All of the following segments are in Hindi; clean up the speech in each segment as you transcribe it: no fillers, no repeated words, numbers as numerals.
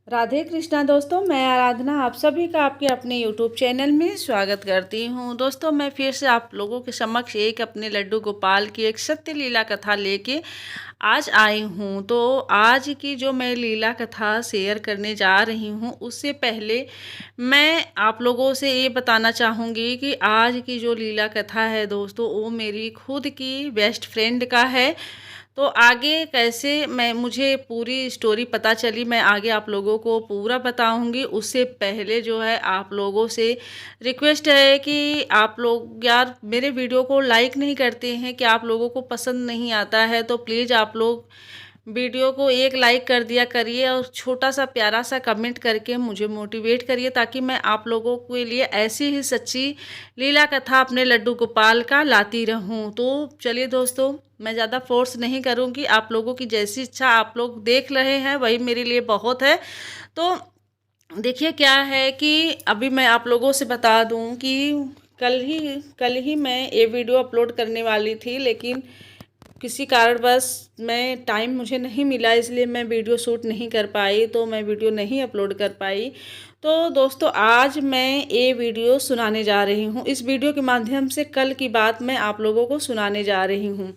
राधे कृष्णा दोस्तों, मैं आराधना आप सभी का आपके अपने यूट्यूब चैनल में स्वागत करती हूं। दोस्तों, मैं फिर से आप लोगों के समक्ष एक अपने लड्डू गोपाल की एक सत्य लीला कथा लेके आज आई हूं। तो आज की जो मैं लीला कथा शेयर करने जा रही हूं, उससे पहले मैं आप लोगों से ये बताना चाहूँगी कि आज की जो लीला कथा है दोस्तों, वो मेरी खुद की बेस्ट फ्रेंड का है। तो आगे कैसे मुझे पूरी स्टोरी पता चली, मैं आगे आप लोगों को पूरा बताऊंगी। उससे पहले जो है आप लोगों से रिक्वेस्ट है कि आप लोग यार मेरे वीडियो को लाइक नहीं करते हैं, कि आप लोगों को पसंद नहीं आता है, तो प्लीज़ आप लोग वीडियो को एक लाइक कर दिया करिए और छोटा सा प्यारा सा कमेंट करके मुझे मोटिवेट करिए, ताकि मैं आप लोगों के लिए ऐसी ही सच्ची लीला कथा अपने लड्डू गोपाल का लाती रहूं। तो चलिए दोस्तों, मैं ज़्यादा फोर्स नहीं करूंगी, आप लोगों की जैसी इच्छा आप लोग देख रहे हैं वही मेरे लिए बहुत है। तो देखिए क्या है कि अभी मैं आप लोगों से बता दूं कि कल ही मैं ये वीडियो अपलोड करने वाली थी, लेकिन किसी कारणवश टाइम मुझे नहीं मिला, इसलिए मैं वीडियो शूट नहीं कर पाई, तो मैं वीडियो नहीं अपलोड कर पाई। तो दोस्तों, आज मैं ये वीडियो सुनाने जा रही हूँ। इस वीडियो के माध्यम से कल की बात मैं आप लोगों को सुनाने जा रही हूँ।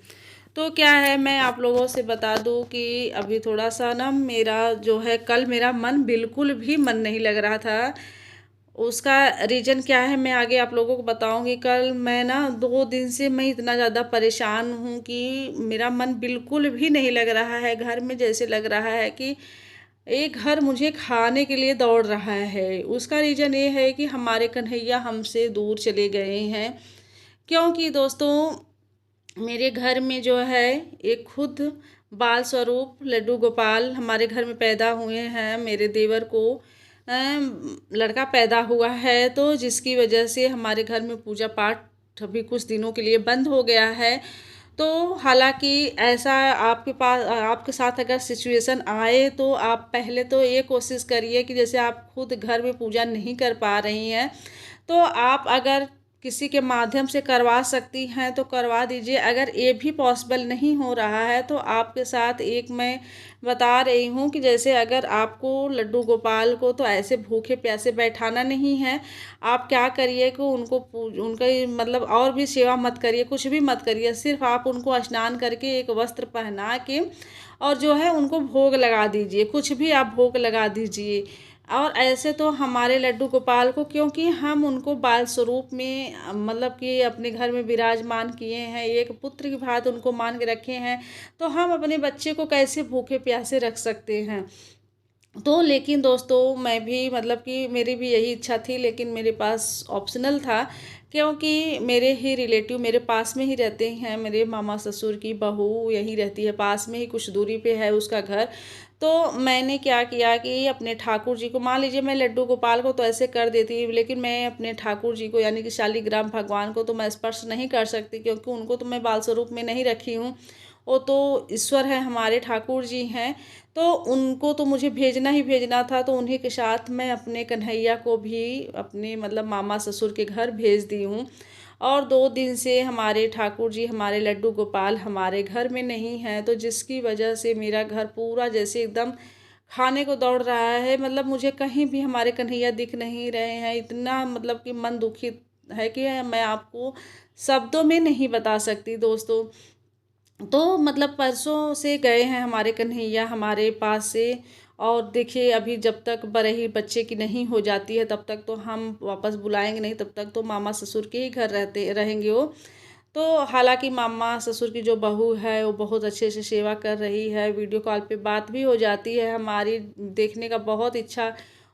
तो क्या है, मैं आप लोगों से बता दूं कि अभी थोड़ा सा ना मेरा जो है, कल मेरा मन बिल्कुल भी मन नहीं लग रहा था। उसका रीज़न क्या है मैं आगे आप लोगों को बताऊंगी। कल मैं ना 2 दिन से मैं इतना ज़्यादा परेशान हूँ कि मेरा मन बिल्कुल भी नहीं लग रहा है। घर में जैसे लग रहा है कि एक घर मुझे खाने के लिए दौड़ रहा है। उसका रीज़न ये है कि हमारे कन्हैया हमसे दूर चले गए हैं। क्योंकि दोस्तों, मेरे घर में जो है एक खुद बाल स्वरूप लड्डू गोपाल हमारे घर में पैदा हुए हैं। मेरे देवर को लड़का पैदा हुआ है, तो जिसकी वजह से हमारे घर में पूजा पाठ अभी कुछ दिनों के लिए बंद हो गया है। तो हालांकि ऐसा आपके साथ अगर सिचुएशन आए, तो आप पहले तो ये कोशिश करिए कि जैसे आप खुद घर में पूजा नहीं कर पा रही हैं, तो आप अगर किसी के माध्यम से करवा सकती हैं तो करवा दीजिए। अगर ये भी पॉसिबल नहीं हो रहा है, तो आपके साथ एक मैं बता रही हूँ कि जैसे अगर आपको लड्डू गोपाल को तो ऐसे भूखे प्यासे बैठाना नहीं है, आप क्या करिए कि उनका मतलब और भी सेवा मत करिए, कुछ भी मत करिए। सिर्फ आप उनको स्नान करके एक वस्त्र पहना के और जो है उनको भोग लगा दीजिए, कुछ भी आप भोग लगा दीजिए। और ऐसे तो हमारे लड्डू गोपाल को, क्योंकि हम उनको बाल स्वरूप में मतलब कि अपने घर में विराजमान किए हैं, एक पुत्र की भांति उनको मान के रखे हैं, तो हम अपने बच्चे को कैसे भूखे प्यासे रख सकते हैं। तो लेकिन दोस्तों, मैं भी मतलब कि मेरी भी यही इच्छा थी, लेकिन मेरे पास ऑप्शनल था, क्योंकि मेरे ही रिलेटिव मेरे पास में ही रहते हैं। मेरे मामा ससुर की बहू यहीं रहती है, पास में ही कुछ दूरी पे है उसका घर। तो मैंने क्या किया कि अपने ठाकुर जी को, मान लीजिए मैं लड्डू गोपाल को तो ऐसे कर देती, लेकिन मैं अपने ठाकुर जी को यानी कि शालिग्राम भगवान को तो मैं स्पर्श नहीं कर सकती, क्योंकि उनको तो मैं बाल स्वरूप में नहीं रखी हूँ। वो तो ईश्वर है, हमारे ठाकुर जी हैं, तो उनको तो मुझे भेजना ही भेजना था। तो उन्हीं के साथ मैं अपने कन्हैया को भी अपने मतलब मामा ससुर के घर भेज दी हूँ। और 2 दिन से हमारे ठाकुर जी, हमारे लड्डू गोपाल हमारे घर में नहीं हैं, तो जिसकी वजह से मेरा घर पूरा जैसे एकदम खाने को दौड़ रहा है। मतलब मुझे कहीं भी हमारे कन्हैया दिख नहीं रहे हैं। इतना मतलब कि मन दुखित है कि मैं आपको शब्दों में नहीं बता सकती दोस्तों। तो मतलब परसों से गए हैं हमारे कन्हैया हमारे पास से। और देखिए, अभी जब तक बरही बच्चे की नहीं हो जाती है, तब तक तो हम वापस बुलाएंगे नहीं, तब तक तो मामा ससुर के ही घर रहते रहेंगे वो। तो हालांकि मामा ससुर की जो बहू है वो बहुत अच्छे से सेवा कर रही है, वीडियो कॉल पे बात भी हो जाती है हमारी। देखने का बहुत इच्छा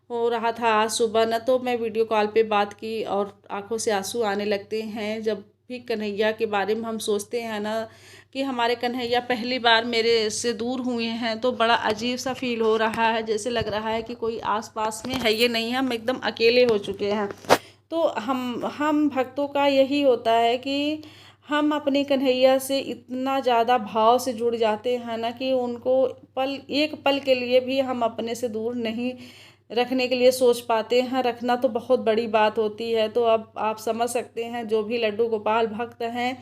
हो रहा था आज सुबह न, तो मैं वीडियो कॉल पे बात की और आंखों से आंसू आने लगते हैं जब भी कन्हैया के बारे में हम सोचते हैं ना, कि हमारे कन्हैया पहली बार मेरे से दूर हुए हैं। तो बड़ा अजीब सा फील हो रहा है, जैसे लग रहा है कि कोई आसपास में है ये नहीं, हम एकदम अकेले हो चुके हैं। तो हम भक्तों का यही होता है कि हम अपने कन्हैया से इतना ज़्यादा भाव से जुड़ जाते हैं ना, कि उनको एक पल के लिए भी हम अपने से दूर नहीं रखने के लिए सोच पाते हैं। रखना तो बहुत बड़ी बात होती है। तो अब आप समझ सकते हैं, जो भी लड्डू गोपाल भक्त हैं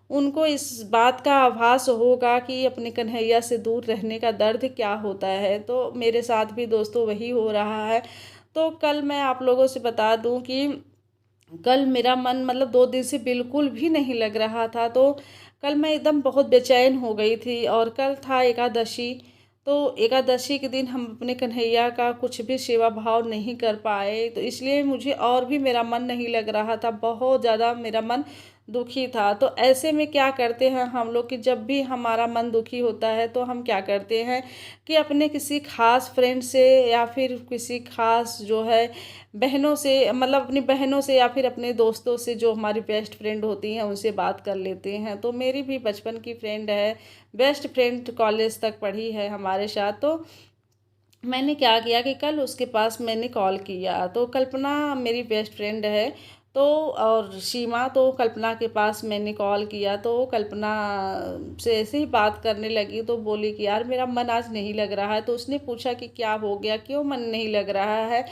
उनको इस बात का आभास होगा कि अपने कन्हैया से दूर रहने का दर्द क्या होता है। तो मेरे साथ भी दोस्तों वही हो रहा है। तो कल मैं आप लोगों से बता दूं कि कल मेरा मन मतलब 2 दिन से बिल्कुल भी नहीं लग रहा था। तो कल मैं एकदम बहुत बेचैन हो गई थी और कल था एकादशी। तो एकादशी के दिन हम अपने कन्हैया का कुछ भी सेवा भाव नहीं कर पाए, तो इसलिए मुझे और भी मेरा मन नहीं लग रहा था, बहुत ज़्यादा मेरा मन दुखी था। तो ऐसे में क्या करते हैं हम लोग कि जब भी हमारा मन दुखी होता है तो हम क्या करते हैं कि अपने किसी खास फ्रेंड से या फिर किसी खास जो है बहनों से, मतलब अपनी बहनों से या फिर अपने दोस्तों से जो हमारी बेस्ट फ्रेंड होती हैं उनसे बात कर लेते हैं। तो मेरी भी बचपन की फ्रेंड है, बेस्ट फ्रेंड, कॉलेज तक पढ़ी है हमारे साथ। तो मैंने क्या किया कि कल उसके पास मैंने कॉल किया। तो कल्पना मेरी बेस्ट फ्रेंड है, तो और सीमा, तो कल्पना के पास मैंने कॉल किया। तो कल्पना से ऐसे ही बात करने लगी तो बोली कि यार मेरा मन आज नहीं लग रहा है। तो उसने पूछा कि क्या हो गया, क्यों मन नहीं लग रहा है।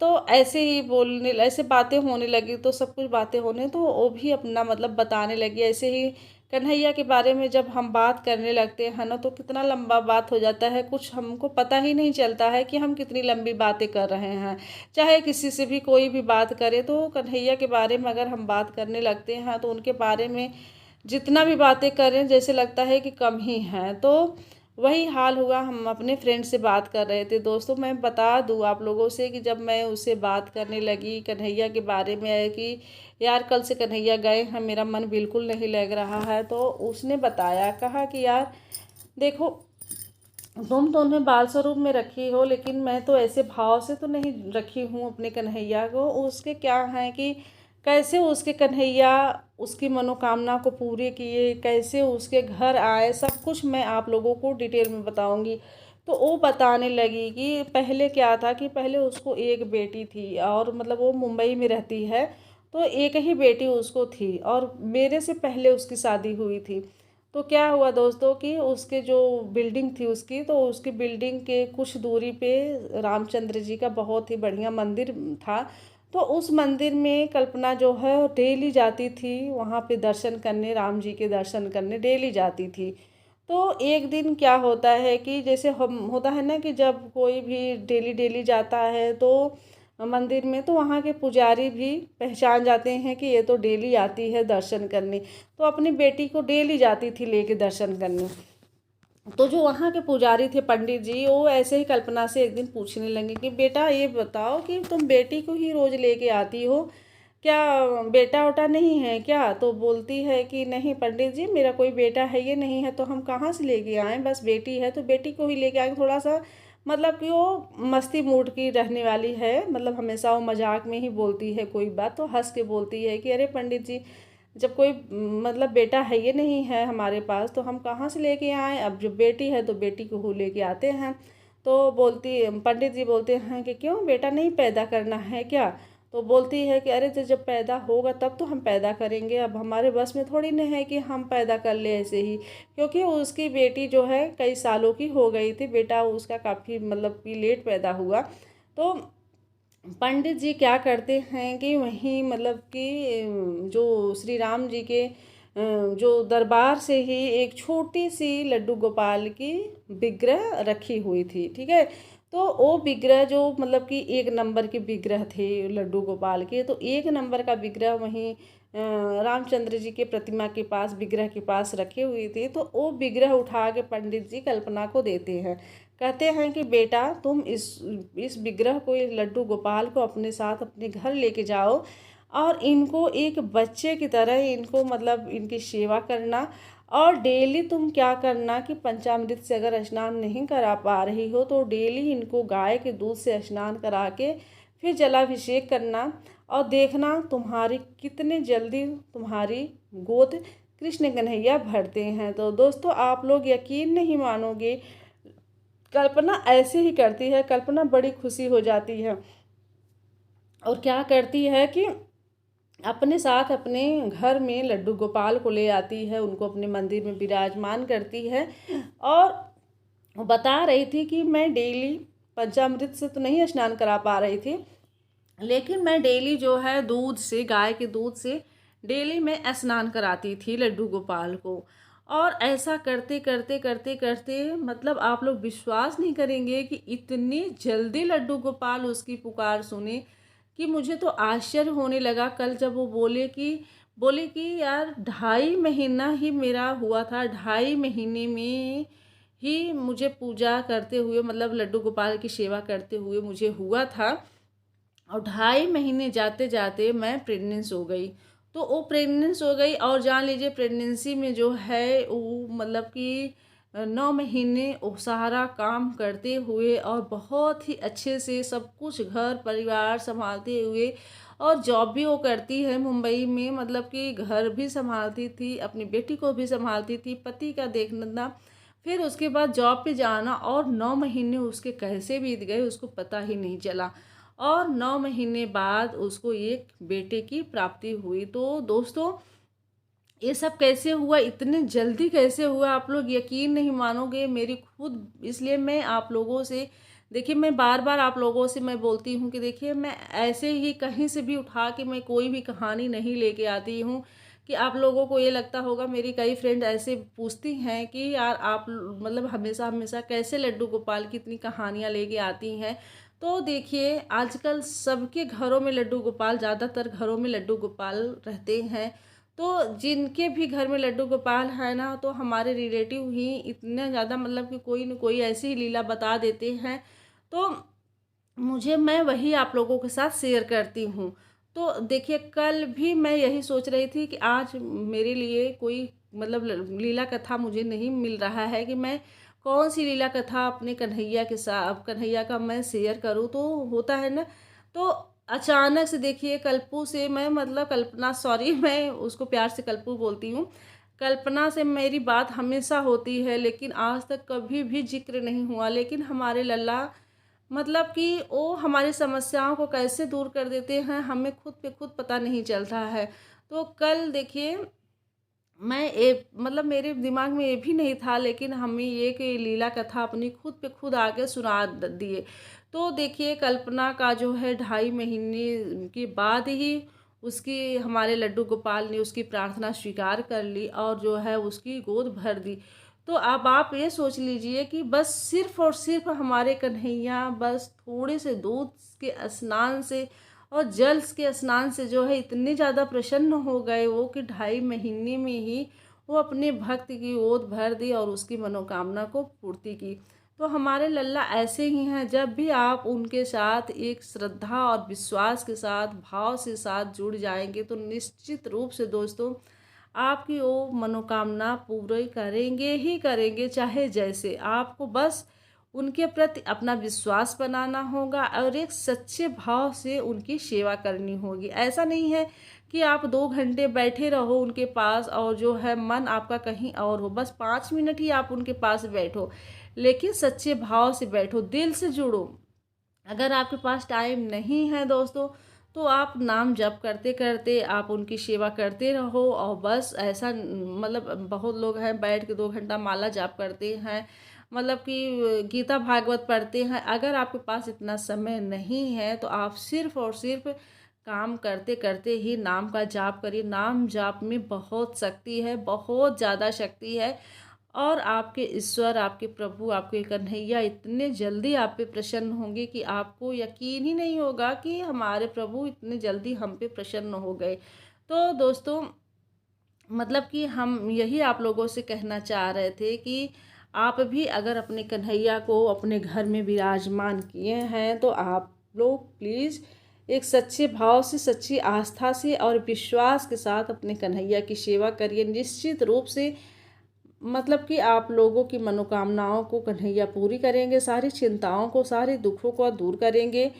तो ऐसे ही बोलने, ऐसे बातें होने लगी, तो सब कुछ बातें होने तो वो भी अपना मतलब बताने लगी। ऐसे ही कन्हैया के बारे में जब हम बात करने लगते हैं ना तो कितना लंबा बात हो जाता है, कुछ हमको पता ही नहीं चलता है कि हम कितनी लंबी बातें कर रहे हैं। चाहे किसी से भी कोई भी बात करे तो कन्हैया के बारे में अगर हम बात करने लगते हैं तो उनके बारे में जितना भी बातें करें जैसे लगता है कि कम ही हैं। तो वही हाल हुआ, हम अपने फ्रेंड से बात कर रहे थे। दोस्तों मैं बता दूं आप लोगों से कि जब मैं उससे बात करने लगी कन्हैया के बारे में है कि यार कल से कन्हैया गए हैं, मेरा मन बिल्कुल नहीं लग रहा है। तो उसने बताया, कहा कि यार देखो, तुम तो उन्हें बाल स्वरूप में रखी हो, लेकिन मैं तो ऐसे भाव से तो नहीं रखी हूँ अपने कन्हैया को। उसके क्या है कि कैसे उसके कन्हैया उसकी मनोकामना को पूरी किए, कैसे उसके घर आए, सब कुछ मैं आप लोगों को डिटेल में बताऊंगी। तो वो बताने लगी कि पहले क्या था कि पहले उसको एक बेटी थी और मतलब वो मुंबई में रहती है। तो एक ही बेटी उसको थी और मेरे से पहले उसकी शादी हुई थी। तो क्या हुआ दोस्तों कि उसके जो बिल्डिंग थी उसकी, तो उसकी बिल्डिंग के कुछ दूरी पे रामचंद्र जी का बहुत ही बढ़िया मंदिर था। तो उस मंदिर में कल्पना जो है डेली जाती थी वहाँ पे दर्शन करने, राम जी के दर्शन करने डेली जाती थी। तो एक दिन क्या होता है कि जैसे हम होता है ना कि जब कोई भी डेली डेली जाता है तो मंदिर में, तो वहाँ के पुजारी भी पहचान जाते हैं कि ये तो डेली आती है दर्शन करने। तो अपनी बेटी को डेली जाती थी लेके दर्शन करने। तो जो वहाँ के पुजारी थे पंडित जी, वो ऐसे ही कल्पना से एक दिन पूछने लगे कि बेटा ये बताओ कि तुम बेटी को ही रोज़ लेके आती हो, क्या बेटा वोटा नहीं है क्या। तो बोलती है कि नहीं पंडित जी, मेरा कोई बेटा है ये नहीं है, तो हम कहाँ से लेके आएँ, बस बेटी है तो बेटी को ही लेके आएँ। थोड़ा सा मतलब कि वो मस्ती मूड की रहने वाली है, मतलब हमेशा वो मजाक में ही बोलती है कोई बात, तो हंस के बोलती है कि अरे पंडित जी, जब कोई मतलब बेटा है ये नहीं है हमारे पास तो हम कहाँ से लेके आए, अब जो बेटी है तो बेटी को लेके आते हैं। तो बोलती, पंडित जी बोलते हैं कि क्यों बेटा नहीं पैदा करना है क्या। तो बोलती है कि अरे तो जब पैदा होगा तब तो हम पैदा करेंगे, अब हमारे बस में थोड़ी ना है कि हम पैदा कर ले ऐसे ही। क्योंकि उसकी बेटी जो है कई सालों की हो गई थी, बेटा उसका काफ़ी मतलब कि लेट पैदा हुआ। तो पंडित जी क्या करते हैं कि वहीं मतलब कि जो श्री राम जी के जो दरबार से ही एक छोटी सी लड्डू गोपाल की विग्रह रखी हुई थी, ठीक है। तो वो विग्रह जो मतलब कि 1 नंबर के विग्रह थे लड्डू गोपाल के, तो 1 नंबर का विग्रह वहीं रामचंद्र जी के प्रतिमा के पास, विग्रह के पास रखी हुई थी। तो वो विग्रह उठा के पंडित जी कल्पना को देते हैं, कहते हैं कि बेटा तुम इस विग्रह को, इस लड्डू गोपाल को अपने साथ अपने घर लेके जाओ और इनको एक बच्चे की तरह इनको मतलब इनकी सेवा करना। और डेली तुम क्या करना कि पंचामृत से अगर स्नान नहीं करा पा रही हो तो डेली इनको गाय के दूध से स्नान करा के फिर जलाभिषेक करना। और देखना तुम्हारी कितने जल्दी तुम्हारी गोद कृष्ण कन्हैया भरते हैं। तो दोस्तों आप लोग यकीन नहीं मानोगे, कल्पना ऐसे ही करती है, कल्पना बड़ी खुशी हो जाती है और क्या करती है कि अपने साथ अपने घर में लड्डू गोपाल को ले आती है, उनको अपने मंदिर में विराजमान करती है। और वो बता रही थी कि मैं डेली पंचामृत से तो नहीं स्नान करा पा रही थी, लेकिन मैं डेली जो है दूध से, गाय के दूध से डेली मैं स्नान कराती थी लड्डू गोपाल को। और ऐसा करते करते करते करते मतलब आप लोग विश्वास नहीं करेंगे कि इतनी जल्दी लड्डू गोपाल उसकी पुकार सुने कि मुझे तो आश्चर्य होने लगा। कल जब वो बोले कि यार 2.5 महीना ही मेरा हुआ था, 2.5 महीने में ही मुझे पूजा करते हुए मतलब लड्डू गोपाल की सेवा करते हुए मुझे हुआ था। और 2.5 महीने जाते जाते मैं प्रेग्नेंस हो गई। तो वो प्रेग्नेंस हो गई और जान लीजिए प्रेगनेंसी में जो है वो मतलब कि 9 महीने वो सारा काम करते हुए और बहुत ही अच्छे से सब कुछ घर परिवार संभालते हुए, और जॉब भी वो करती है मुंबई में, मतलब कि घर भी संभालती थी, अपनी बेटी को भी संभालती थी, पति का देखना, फिर उसके बाद जॉब पे जाना, और 9 महीने उसके कैसे बीत गए उसको पता ही नहीं चला। और 9 महीने बाद उसको एक बेटे की प्राप्ति हुई। तो दोस्तों ये सब कैसे हुआ, इतने जल्दी कैसे हुआ, आप लोग यकीन नहीं मानोगे मेरी खुद। इसलिए मैं आप लोगों से देखिए, मैं बार बार आप लोगों से मैं बोलती हूँ कि देखिए मैं ऐसे ही कहीं से भी उठा के मैं कोई भी कहानी नहीं लेके आती हूँ कि आप लोगों को ये लगता होगा। मेरी कई फ्रेंड ऐसे पूछती हैं कि यार आप मतलब हमेशा हमेशा कैसे लड्डू गोपाल की इतनी कहानियाँ लेके आती हैं। तो देखिए आजकल सबके घरों में लड्डू गोपाल, ज़्यादातर घरों में लड्डू गोपाल रहते हैं। तो जिनके भी घर में लड्डू गोपाल है ना, तो हमारे रिलेटिव ही इतना ज़्यादा मतलब कि कोई न कोई ऐसी ही लीला बता देते हैं। तो मैं वही आप लोगों के साथ शेयर करती हूँ। तो देखिए कल भी मैं यही सोच रही थी कि आज मेरे लिए कोई मतलब लीला कथा मुझे नहीं मिल रहा है कि मैं कौन सी लीला कथा अपने कन्हैया के साथ, कन्हैया का मैं शेयर करूँ। तो होता है ना, तो अचानक से देखिए कल्पू से मैं मतलब कल्पना, सॉरी मैं उसको प्यार से कल्पू बोलती हूँ, कल्पना से मेरी बात हमेशा होती है, लेकिन आज तक कभी भी जिक्र नहीं हुआ। लेकिन हमारे लल्ला मतलब कि वो हमारी समस्याओं को कैसे दूर कर देते हैं हमें खुद पे खुद पता नहीं चलता है। तो कल देखिए मैं मतलब मेरे दिमाग में ये भी नहीं था, लेकिन हमें ये कि लीला कथा अपनी खुद पे खुद आके सुना दिए। तो देखिए कल्पना का जो है 2.5 महीने के बाद ही उसकी हमारे लड्डू गोपाल ने उसकी प्रार्थना स्वीकार कर ली और जो है उसकी गोद भर दी। तो अब आप ये सोच लीजिए कि बस सिर्फ और सिर्फ हमारे कन्हैया बस थोड़े से दूध के स्नान से और जल के स्नान से जो है इतने ज़्यादा प्रसन्न हो गए वो कि 2.5 महीने में ही वो अपने भक्त की गोद भर दी और उसकी मनोकामना को पूर्ति की। तो हमारे लल्ला ऐसे ही हैं, जब भी आप उनके साथ एक श्रद्धा और विश्वास के साथ भाव से साथ जुड़ जाएंगे तो निश्चित रूप से दोस्तों आपकी वो मनोकामना पूरी करेंगे ही करेंगे, चाहे जैसे। आपको बस उनके प्रति अपना विश्वास बनाना होगा और एक सच्चे भाव से उनकी सेवा करनी होगी। ऐसा नहीं है कि आप 2 घंटे बैठे रहो उनके पास और जो है मन आपका कहीं और हो, बस 5 मिनट ही आप उनके पास बैठो, लेकिन सच्चे भाव से बैठो, दिल से जुड़ो। अगर आपके पास टाइम नहीं है दोस्तों, तो आप नाम जप करते करते आप उनकी सेवा करते रहो। और बस ऐसा मतलब बहुत लोग हैं बैठ के 2 घंटा माला जाप करते हैं, मतलब कि गीता भागवत पढ़ते हैं। अगर आपके पास इतना समय नहीं है तो आप सिर्फ और सिर्फ काम करते करते ही नाम का जाप करिए। नाम जाप में बहुत शक्ति है, बहुत ज़्यादा शक्ति है। और आपके ईश्वर, आपके प्रभु, आपके कन्हैया इतने जल्दी आप पे प्रसन्न होंगे कि आपको यकीन ही नहीं होगा कि हमारे प्रभु इतने जल्दी हम पे प्रसन्न हो गए। तो दोस्तों मतलब कि हम यही आप लोगों से कहना चाह रहे थे कि आप भी अगर अपने कन्हैया को अपने घर में विराजमान किए हैं तो आप लोग प्लीज़ एक सच्चे भाव से, सच्ची आस्था से और विश्वास के साथ अपने कन्हैया की सेवा करिए। निश्चित रूप से मतलब कि आप लोगों की मनोकामनाओं को कन्हैया पूरी करेंगे, सारी चिंताओं को, सारे दुखों को दूर करेंगे।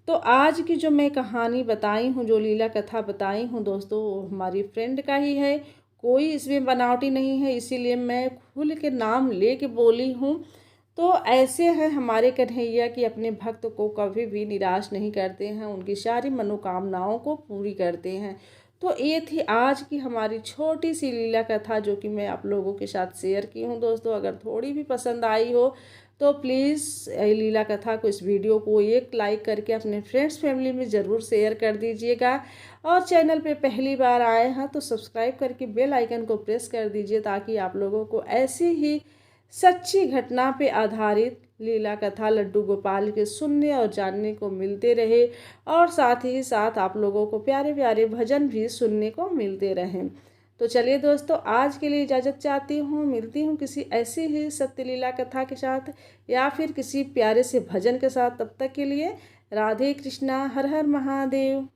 तो आज की जो मैं कहानी बताई हूँ, जो लीला कथा बताई हूँ दोस्तों, वो हमारी फ्रेंड का ही है, कोई इसमें बनावटी नहीं है, इसीलिए मैं खुल के नाम ले के बोली हूँ। तो ऐसे हैं हमारे कन्हैया कि अपने भक्त को कभी भी निराश नहीं करते हैं, उनकी सारी मनोकामनाओं को पूरी करते हैं। तो ये थी आज की हमारी छोटी सी लीला कथा जो कि मैं आप लोगों के साथ शेयर की हूँ दोस्तों। अगर थोड़ी भी पसंद आई हो तो प्लीज़ लीला कथा को, इस वीडियो को एक लाइक करके अपने फ्रेंड्स फैमिली में ज़रूर शेयर कर दीजिएगा। और चैनल पे पहली बार आए हैं तो सब्सक्राइब करके बेल आइकन को प्रेस कर दीजिए, ताकि आप लोगों को ऐसी ही सच्ची घटना पे आधारित लीला कथा लड्डू गोपाल के सुनने और जानने को मिलते रहे, और साथ ही साथ आप लोगों को प्यारे प्यारे भजन भी सुनने को मिलते रहें। तो चलिए दोस्तों, आज के लिए इजाज़त चाहती हूँ। मिलती हूँ किसी ऐसी ही सत्य लीला कथा के साथ या फिर किसी प्यारे से भजन के साथ। तब तक के लिए राधे कृष्णा, हर हर महादेव।